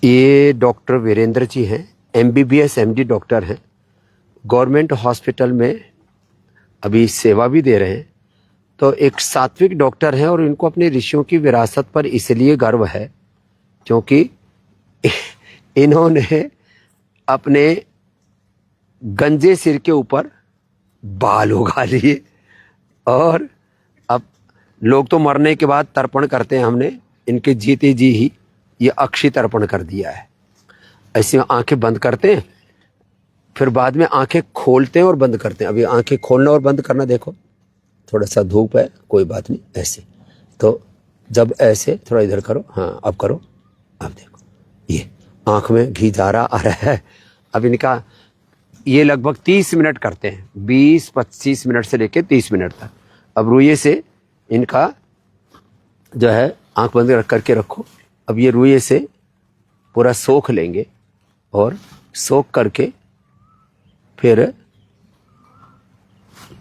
ये डॉक्टर वीरेंद्र जी हैं, MBBS MD doctor हैं, गवर्नमेंट हॉस्पिटल में अभी सेवा भी दे रहे हैं। तो एक सात्विक डॉक्टर हैं और इनको अपने ऋषियों की विरासत पर इसलिए गर्व है क्योंकि इन्होंने अपने गंजे सिर के ऊपर बाल उगा लिए और अब लोग तो मरने के बाद तर्पण करते हैं, हमने इनके जीते जी ही ये अक्षय तर्पण कर दिया है। ऐसे आंखें बंद करते हैं, फिर बाद में आंखें खोलते हैं और बंद करते हैं। अभी आंखें खोलना और बंद करना देखो, थोड़ा सा धूप है, कोई बात नहीं, ऐसे। तो जब ऐसे थोड़ा इधर करो, हाँ अब करो, अब देखो ये आंख में घी जा रहा आ रहा है। अब इनका ये लगभग 30 मिनट करते हैं, 20-25 मिनट से लेके 30 मिनट तक। अब रुइये से इनका जो है आंख बंद रख करके रखो। अब ये रुइये से पूरा सोख लेंगे और सोख करके फिर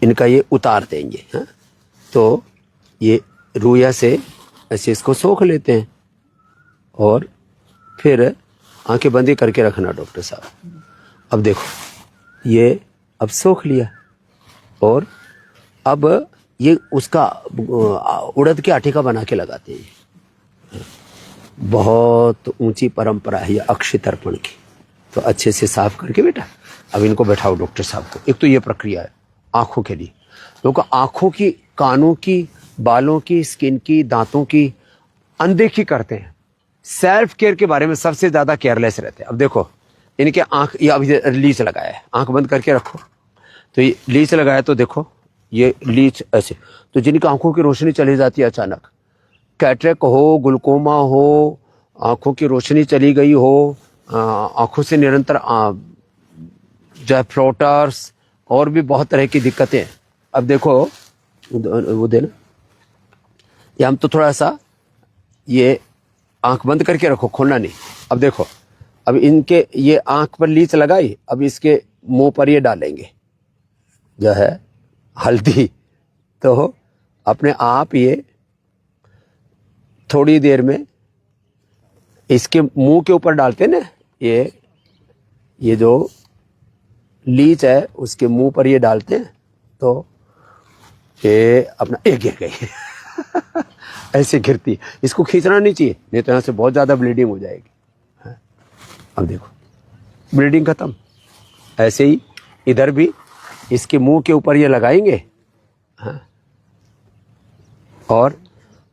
इनका ये उतार देंगे। हाँ? तो ये रुइया से ऐसे इसको सोख लेते हैं और फिर आंखें बंदी करके रखना डॉक्टर साहब। अब देखो ये अब सोख लिया और अब ये उसका उड़द के आटे का बना के लगाते हैं। बहुत ऊंची परंपरा है ये अक्षय तर्पण की। तो अच्छे से साफ करके बेटा अब इनको बैठाओ डॉक्टर साहब को। एक तो ये प्रक्रिया है आंखों के लिए। लोग आंखों की, कानों की, बालों की, स्किन की, दांतों की अनदेखी करते हैं। सेल्फ केयर के बारे में सबसे ज्यादा केयरलेस रहते हैं। अब देखो इनके आंख, ये अभी लीच लगाया है, आंख बंद करके रखो। तो ये लीच लगाया तो देखो ये लीच ऐसे। तो जिनकी आंखों की रोशनी चली जाती है अचानक, कैटरेक्ट हो, ग्लूकोमा हो, आंखों की रोशनी चली गई हो, आंखों से निरंतर जो है फ्लोटर्स और भी बहुत तरह की दिक्कतें। अब देखो वो देना, ये हम तो थोड़ा सा ये आंख बंद करके रखो, खोलना नहीं। अब देखो अब इनके ये आंख पर लीच लगाई, अब इसके मुंह पर ये डालेंगे जो है हल्दी। तो अपने आप ये थोड़ी देर में इसके मुंह के ऊपर डालते हैं ना, ये जो लीच है उसके मुंह पर ये डालते हैं तो ये अपना एक गिर गई ऐसे गिरती है। इसको खींचना नहीं चाहिए, नहीं तो यहाँ से बहुत ज़्यादा ब्लीडिंग हो जाएगी। अब देखो ब्लीडिंग खत्म। ऐसे ही इधर भी इसके मुंह के ऊपर ये लगाएंगे। हाँ? और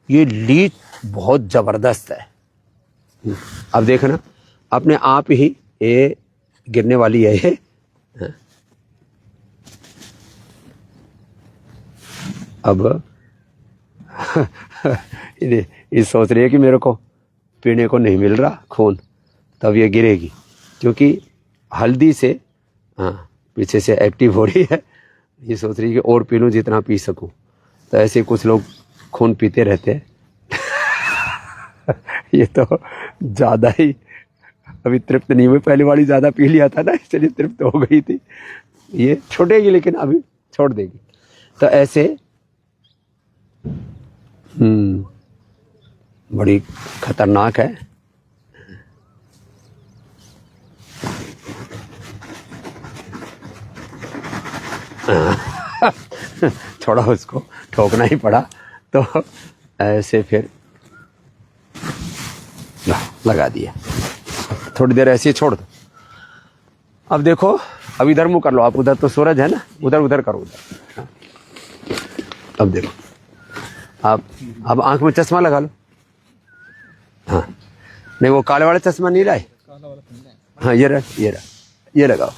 ये लीच बहुत जबरदस्त है। अब देखना अपने आप ही ये गिरने वाली है ये। हाँ? अब ये सोच रही है कि मेरे को पीने को नहीं मिल रहा खून, तब ये गिरेगी क्योंकि हल्दी से हाँ पीछे से एक्टिव हो रही है। ये सोच रही है कि और पी लूँ जितना पी सकूं। तो ऐसे कुछ लोग खून पीते रहते हैं ये तो ज़्यादा ही अभी तृप्त नहीं हुई, पहली वाली ज़्यादा पी लिया था ना, इसलिए तृप्त हो गई थी। ये छूटेगी लेकिन अभी छोड़ देगी। तो ऐसे बड़ी खतरनाक है। थोड़ा उसको ठोकना ही पड़ा तो ऐसे फिर लगा दिया। थोड़ी देर ऐसे ही छोड़ दो। अब देखो अब इधर मुंह कर लो आप, उधर तो सूरज है ना, उधर उधर करो उधर। अब देखो आप अब आंख में चश्मा लगा लो। हाँ नहीं वो काले वाला चश्मा नहीं लाए। हाँ ये रहा ये रहा, ये लगाओ,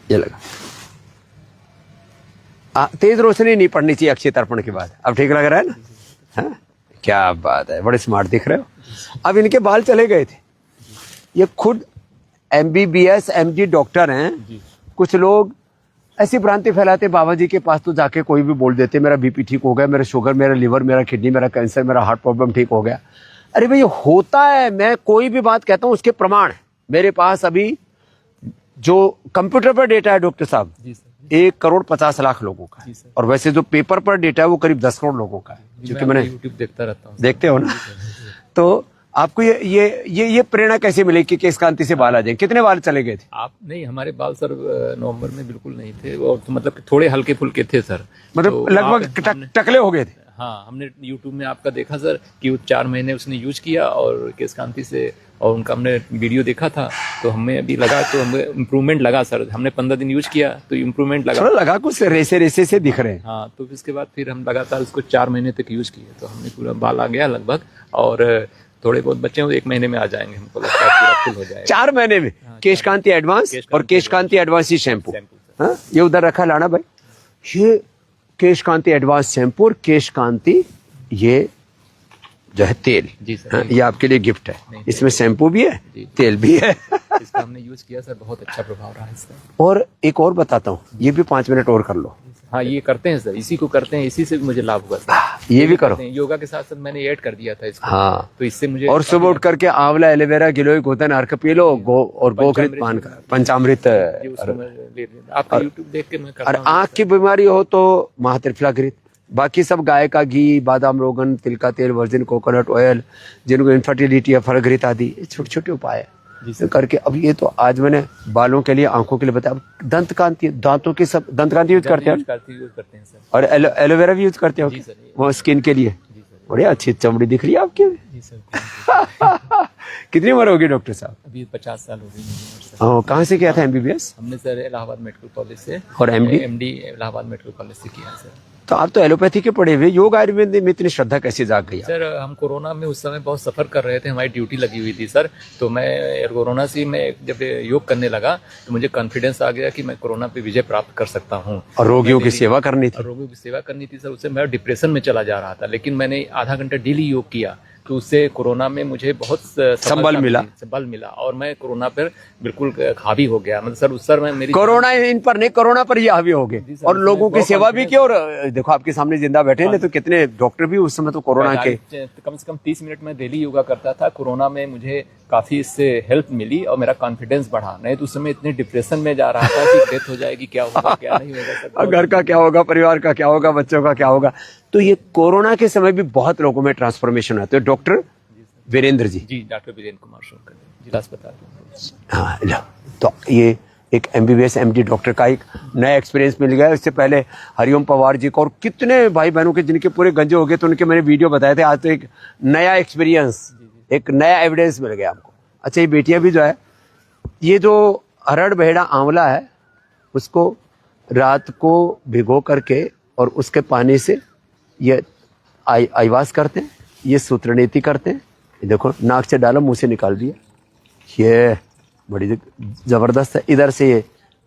ये लगा। तेज रोशनी नहीं पड़नी चाहिए अक्षय तर्पण के बाद। अब ठीक लग रहा है ना? हाँ क्या बात है, बड़े स्मार्ट दिख रहे हो। अब इनके बाल चले गए थे। ये खुद एमबीबीएस एमडी डॉक्टर हैं। कुछ लोग ऐसी भ्रांति फैलाते, बाबा जी के पास तो जाके कोई भी बोल देते मेरा बीपी ठीक हो गया, मेरा शुगर, मेरा लिवर, मेरा किडनी, मेरा कैंसर, मेरा हार्ट प्रॉब्लम ठीक हो गया। अरे भाई होता है। मैं कोई भी बात कहता हूं उसके प्रमाण मेरे पास अभी जो कंप्यूटर पर डेटा है डॉक्टर साहब, 1,50,00,000 लोगों का है, और वैसे जो पेपर पर डेटा है वो करीब 10 करोड़ लोगों का है, क्योंकि मैंने यूट्यूब देखता रहता हूँ। देखते हो ना। तो आपको ये प्रेरणा कैसे मिली कि केश कांति से बाल आ जाए? कितने बाल चले गए थे? आप नहीं, हमारे बाल सर नवंबर में बिल्कुल नहीं थे, और तो मतलब कि थोड़े हल्के फुल्के थे सर, मतलब तो लगभग टकले हो गए थे। हाँ, हमने यूट्यूब में आपका देखा सर कि वो 4 महीने उसने यूज किया और केश कांति से, और उनका हमने वीडियो देखा था, तो हमें अभी लगा, तो हमें इम्प्रूवमेंट लगा सर। हमने 15 दिन यूज किया तो इम्प्रूवमेंट लगा, लगा कुछ रेसे रेसे से दिख रहे हैं। हाँ, तो इसके बाद फिर हम लगातार उसको 4 महीने तक यूज किए, तो हमने पूरा बाल आ गया लगभग, और थोड़े बहुत बच्चे हैं 1 महीने में आ जाएंगे, हमको लगता है पूरा फुल हो जाएगा 4 महीने में। केश कांति एडवांस और केश कांति एडवांस ही शैम्पू, हाँ, ये उधर रखा लाना भाई, ये केश कांति एडवांस शैम्पू और केश कांति ये जो है तेल, जी सर, हाँ, ये आपके लिए गिफ्ट है। इसमें शैम्पू भी है, तेल भी है। इसका हमने यूज किया सर, बहुत अच्छा प्रभाव रहा इसका। और एक और बताता हूँ, ये भी 5 मिनट और कर लो। हाँ, ये करते हैं सर, इसी को करते हैं, इसी से मुझे लाभ हुआ सर। ये भी करो, योगा के साथ साथ मैंने ऐड कर दिया था इसको, हाँ, तो इससे मुझे। और सुबह उठ करके आंवला, एलोवेरा, गिलोय, गोधन अर्क पी लो, और गोघृत पान का पंचामृत। आपका यूट्यूब देख के मैं और आंख की बीमारी हो तो महात्रिफला घृत, बाकी सब गाय का घी, बादाम रोगन, तिल का तेल, वर्जिन कोकोनट ऑयल, जिनको इनफर्टिलिटी है, फलघृत आदि, छोटे छोटे उपाय है जिसे करके। अब ये तो आज मैंने बालों के लिए, आंखों के लिए बताया। अब दंत कांति, दांतों के सब दंत कांति यूज करते हैं सर, और एलोवेरा भी यूज करते हो वो स्किन के लिए। बड़ी अच्छी चमड़ी दिख रही है आपकी। कितनी उम्र होगी डॉक्टर साहब? अभी 50 साल हो गई। कहाँ से किया था एमबीबीएस? हमने सर इलाहाबाद मेडिकल कॉलेज से, और एमडी इलाहाबाद मेडिकल कॉलेज से किया सर। तो आप तो एलोपैथी के पढ़े हुए, योग आयुर्वेद में इतनी श्रद्धा कैसे जाग गई? सर, हम कोरोना में उस समय बहुत सफर कर रहे थे, हमारी ड्यूटी लगी हुई थी सर, तो मैं कोरोना से मैं जब योग करने लगा तो मुझे कॉन्फिडेंस आ गया कि मैं कोरोना पे विजय प्राप्त कर सकता हूँ। और रोगियों की सेवा करनी थी। रोगियों की सेवा करनी थी सर। उससे मैं डिप्रेशन में चला जा रहा था, लेकिन मैंने आधा घंटा डेली योग किया, तो उससे कोरोना में मुझे बहुत संबल मिला, और मैं कोरोना पर बिल्कुल हावी हो गया। मतलब सर, उस सर में मेरी कोरोना इन पर नहीं, कोरोना पर ये हावी हो गए, और लोगों की सेवा भी की। और देखो आपके सामने जिंदा बैठे हैं, तो कितने डॉक्टर भी उस समय तो कोरोना के। कम से कम 30 मिनट में डेली योगा करता था। कोरोना में मुझे काफी इससे हेल्प मिली और मेरा कॉन्फिडेंस बढ़ा। नहीं तो उस समय इतने डिप्रेशन में जा रहा था कि डेथ हो जाएगी, क्या होगा क्या नहीं होगा, घर का क्या होगा, परिवार का क्या होगा, बच्चों का क्या होगा। तो ये कोरोना के समय भी बहुत लोगों में ट्रांसफॉर्मेशन आते हैं। Doctor Virendra ji, doctor Virendra Kumar shocker, जिला अस्पताल। हाँ, लो, तो ये एक एमबीबीएस एमडी डॉक्टर का एक नया एक्सपीरियंस मिल गया। इससे पहले हरिओम पवार जी को और कितने भाई बहनों के जिनके पूरे गंजे हो गए, तो उनके मैंने वीडियो बताए थे। आज तो एक नया एक्सपीरियंस, एक नया एविडेंस मिल गया आपको। अच्छा, ये बेटियां भी जो है, ये जो हरड़ बहेड़ा आंवला है, उसको रात को भिगो करके और उसके पानी से ये आईवास करते हैं, ये सूत्रनेति करते हैं। देखो, नाक से डाला, मुंह से निकाल दिया, ये बड़ी जबरदस्त है। इधर से ये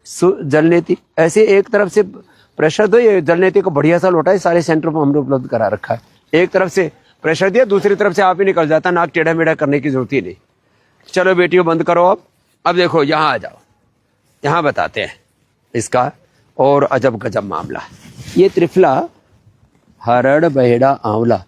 जलनेति, ऐसे एक तरफ से प्रेशर दो, ये जलनेति को बढ़िया सा लोटा है, सारे सेंटर पर हमने उपलब्ध करा रखा है। एक तरफ से प्रेशर दिया, दूसरी तरफ से आप ही निकल जाता, नाक टेढ़ा मेढ़ा करने की जरूरत ही नहीं। चलो बेटियों, बंद करो अब देखो, यहाँ आ जाओ, यहाँ बताते हैं इसका और अजब गजब मामला। ये त्रिफला, हरड़ बहेड़ा आंवला,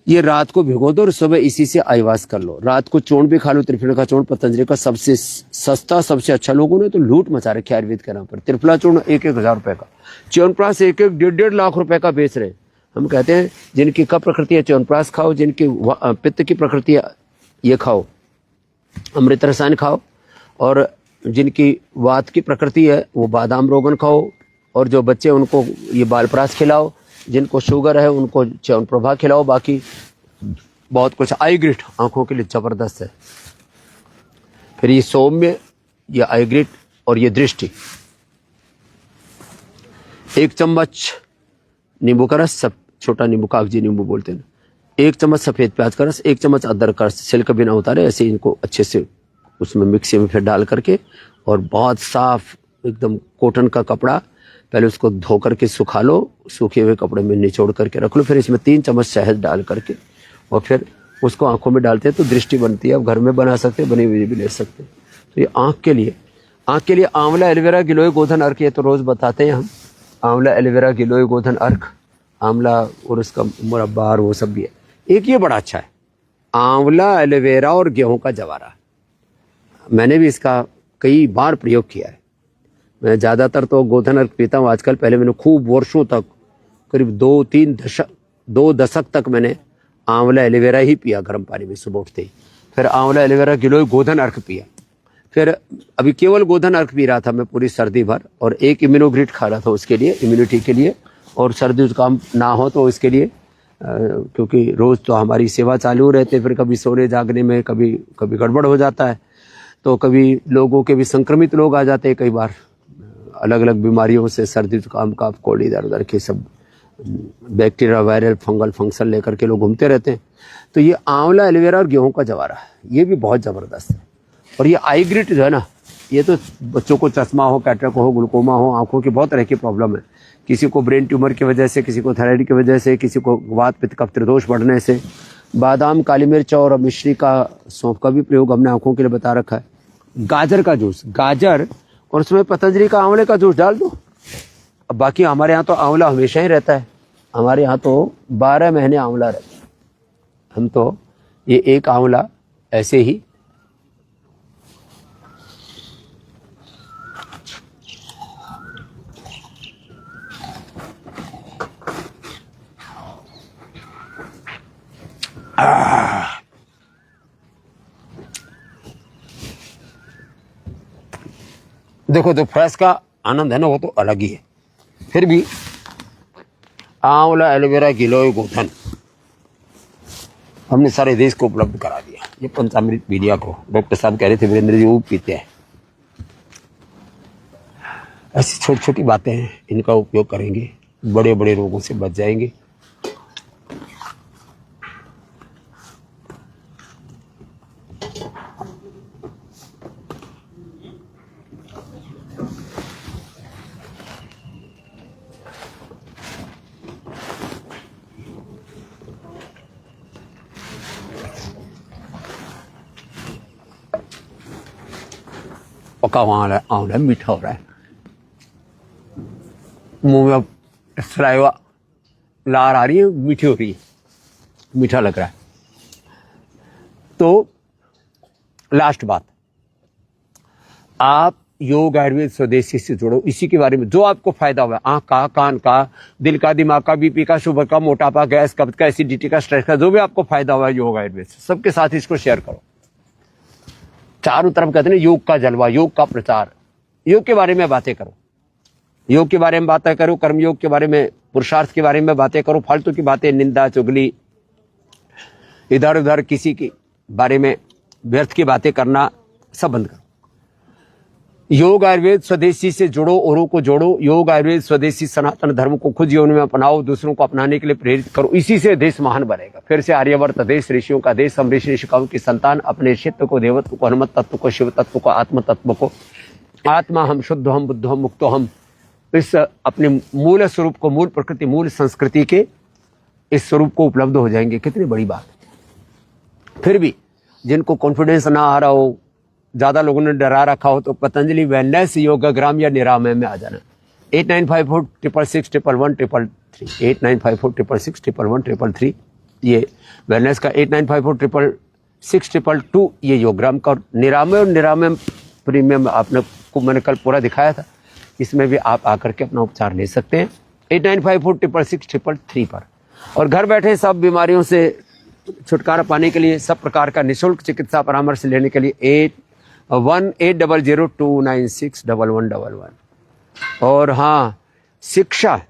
ये रात को भिगो दो और सुबह इसी से आईवास कर लो। रात को चूर्ण भी खा लो, त्रिफला का चूर्ण पतंजलि का सबसे सस्ता, सबसे अच्छा। लोगों ने तो लूट मचा रखी है आयुर्वेद के नाम पर। त्रिफला चूर्ण 1,000 रुपए का, च्यवनप्राश 1,5 लाख रुपए का बेच रहे। हम कहते हैं जिनकी कफ प्रकृति है च्यवनप्राश खाओ, जिनकी पित्त की प्रकृति है ये खाओ, अमृत रसायन खाओ, और जिनकी वात की प्रकृति है वो बादाम रोगन खाओ, और जो बच्चे उनको ये बालप्राश खिलाओ, जिनको शुगर है उनको च्यवनप्रभा खिलाओ। बाकी बहुत कुछ। आईग्रिट आंखों के लिए जबरदस्त है। फिर ये सौम्य, ये आईग्रिट और ये दृष्टि। 1 चम्मच नींबू का रस, सब छोटा नींबू, कागजी नींबू बोलते हैं, 1 चम्मच सफेद प्याज का रस, 1 चम्मच अदरक का रस, छिलका बिना उतारे ऐसे इनको अच्छे से उसमें मिक्सी में फिर डाल करके, और बहुत साफ एकदम कॉटन का कपड़ा, पहले उसको धो करके सुखा लो, सूखे हुए कपड़े में निचोड़ करके रख लो। फिर इसमें 3 चम्मच शहद डाल करके और फिर उसको आंखों में डालते हैं तो दृष्टि बनती है। अब घर में बना सकते हैं, बनी हुई भी ले सकते हैं। तो ये आंख के लिए आंवला, एलोवेरा, गिलोय, गोधन, अर्क, ये तो रोज बताते हैं हम। आंवला, एलोवेरा, गिलोय, गोधन, अर्क, आंवला और उसका मुरब्बा और वो सब भी है। एक ये बड़ा अच्छा है, आंवला, एलोवेरा और गेहूं का जवारा। मैंने भी इसका कई बार प्रयोग किया है। मैं ज़्यादातर तो गोधन अर्क पीता हूँ आजकल। पहले मैंने खूब वर्षों तक, करीब 2 दशक तक मैंने आंवला एलोवेरा ही पिया गर्म पानी में सुबह उठते ही। फिर आंवला एलोवेरा गिलोय गोधन अर्क पिया। फिर अभी केवल गोधन अर्क पी रहा था मैं पूरी सर्दी भर, और एक इम्यूनोग्रिड खा रहा था उसके लिए, इम्यूनिटी के लिए, और सर्दी जुकाम ना हो तो इसके लिए, क्योंकि रोज़ तो हमारी सेवा चालू रहते, फिर कभी सोने जागने में कभी गड़बड़ हो जाता है, तो कभी लोगों के भी संक्रमित लोग आ जाते हैं, कई बार अलग अलग बीमारियों से, सर्दी जुकाम का, कोल्ड, इधर उधर के सब बैक्टीरिया, वायरल, फंगल फंक्शन लेकर के लोग घूमते रहते हैं। तो ये आंवला एलोवेरा और गेहूं का जवारा ये भी बहुत ज़बरदस्त है। और ये आई ग्रिट जो है ना, ये तो बच्चों को चश्मा हो, कैटरेक्ट हो, ग्लूकोमा हो, आंखों की बहुत तरह की प्रॉब्लम है। किसी को ब्रेन ट्यूमर की वजह से, किसी को थायराइड की वजह से, किसी को वात पित्त कफ त्रिदोष बढ़ने से। बादाम, काली मिर्च और मिश्री का, सौंफ का भी प्रयोग हमने आंखों के लिए बता रखा है। गाजर का जूस, गाजर और उसमें पतंजलि का आंवले का जूस डाल दो। अब बाकी हमारे यहाँ तो आंवला हमेशा ही रहता है, हमारे यहाँ तो 12 महीने आंवला रहता है। हम तो ये एक आंवला ऐसे ही देखो, तो फ्रेश का आनंद है ना, वो तो अलग ही है। फिर भी आंवला एलोवेरा गिलोय गोधन हमने सारे देश को उपलब्ध करा दिया। ये पंचामृत मीडिया को डॉक्टर साहब कह रहे थे वीरेंद्र जी वो पीते हैं। ऐसी छोटी छोटी बातें हैं, इनका उपयोग करेंगे, बड़े बड़े रोगों से बच जाएंगे। पका हुआ आंवला मीठा हो रहा है, मुंह में सलाइवा लार आ रही है, मीठी हो रही है, मीठा लग रहा है। तो लास्ट बात, आप योग आयुर्वेद स्वदेशी से जुड़ो। इसी के बारे में जो आपको फायदा हुआ, आंख का, कान का, दिल का, दिमाग का, बीपी का, शुगर का, मोटापा, गैस, कब्ज का, एसिडिटी का, स्ट्रेस का, जो भी आपको फायदा हुआ योग आयुर्वेद से, सबके साथ इसको शेयर करो। चारों तरफ कहते हैं योग का जलवा, योग का प्रचार, योग के बारे में बातें करो, योग के बारे में बातें करो, कर्म योग के बारे में, पुरुषार्थ के बारे में बातें करो। फालतू की बातें, निंदा चुगली, इधर उधर किसी के बारे में व्यर्थ की बातें करना सब बंद करो। योग आयुर्वेद स्वदेशी से जुड़ो, औरों को जोड़ो। योग आयुर्वेद स्वदेशी सनातन धर्म को खुद जीवन में अपनाओ, दूसरों को अपनाने के लिए प्रेरित करो। इसी से देश महान बनेगा। फिर से आर्यवर्त देश, ऋषियों का देश, हम ऋषि ऋषिकाओं की संतान, अपने क्षेत्र को, देवत्व को, हनुमत तत्व को, शिव तत्व को, आत्म तत्व को, आत्मा हम, शुद्ध हम, बुद्ध हम, मुक्तो हम, इस अपने मूल स्वरूप को, मूल प्रकृति, मूल संस्कृति के इस स्वरूप को उपलब्ध हो जाएंगे। कितनी बड़ी बात है। फिर भी जिनको कॉन्फिडेंस ना आ रहा हो, ज्यादा लोगों ने डरा रखा हो, तो पतंजलि वेलनेस योगाग्राम या निरामय में आ जाना। 8954661133 8954661133 ये वेलनेस का, 89546622 ये योगग्राम का, और निरामय प्रीमियम आपने को मैंने कल पूरा दिखाया था, इसमें भी आप आकर के अपना उपचार ले सकते हैं 8954666633 पर। और घर बैठे सब बीमारियों से छुटकारा पाने के लिए, सब प्रकार का निःशुल्क चिकित्सा परामर्श लेने के लिए 810029611111। और हाँ, शिक्षा,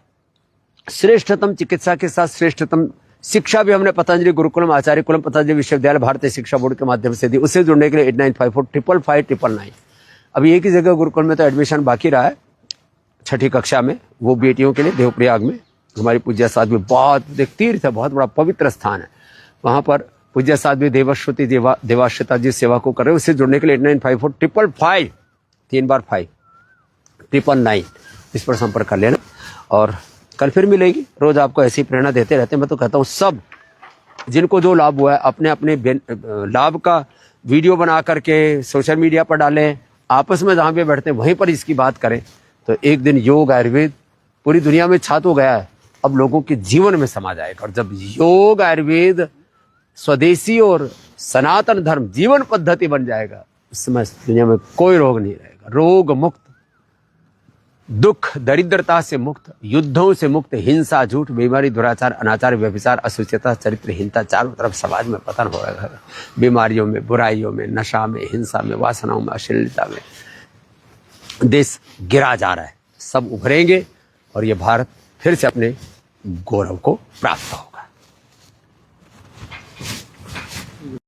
श्रेष्ठतम चिकित्सा के साथ श्रेष्ठतम शिक्षा भी हमने पतंजलि गुरुकुलम, आचार्य कुलम, पतंजलि विश्वविद्यालय, भारतीय शिक्षा बोर्ड के माध्यम से दी। उससे जुड़ने के लिए 8954555999। अभी एक ही जगह गुरुकुल में तो एडमिशन बाकी रहा है, 6ठी कक्षा में, वो बेटियों के लिए देवप्रयाग में। हमारी पूज्य साध्वी, बहुत एक तीर्थ है, बहुत बड़ा पवित्र स्थान है, वहाँ पर पूज्य साध्वी देवश्रुति देवाश्रिता जी सेवा को कर रहे हैं। उससे जुड़ने के लिए 895455 3 बार 5 999 इस पर संपर्क कर लेना। और कल फिर मिलेगी। रोज आपको ऐसी प्रेरणा देते रहते हैं। मैं तो कहता हूँ सब जिनको जो लाभ हुआ है अपने अपने लाभ का वीडियो बना करके सोशल मीडिया पर डालें, आपस में जहाँ पे बैठते हैं वहीं पर इसकी बात करें, तो एक दिन योग आयुर्वेद पूरी दुनिया में छा तो गया है, अब लोगों के जीवन में समा जाएगा। और जब योग आयुर्वेद स्वदेशी और सनातन धर्म जीवन पद्धति बन जाएगा, उस समय दुनिया में कोई रोग नहीं रहेगा। रोग मुक्त दुख दरिद्रता से मुक्त, युद्धों से मुक्त, हिंसा झूठ बीमारी दुराचार अनाचार व्यभिचार अशुचिता चरित्रहीनता चारों तरफ समाज में पतन हो रहा है। बीमारियों में, बुराइयों में, नशा में, हिंसा में, वासनाओं में, अश्लीलता में देश गिरा जा रहा है। सब उभरेंगे और ये भारत फिर से अपने गौरव को प्राप्त होगा।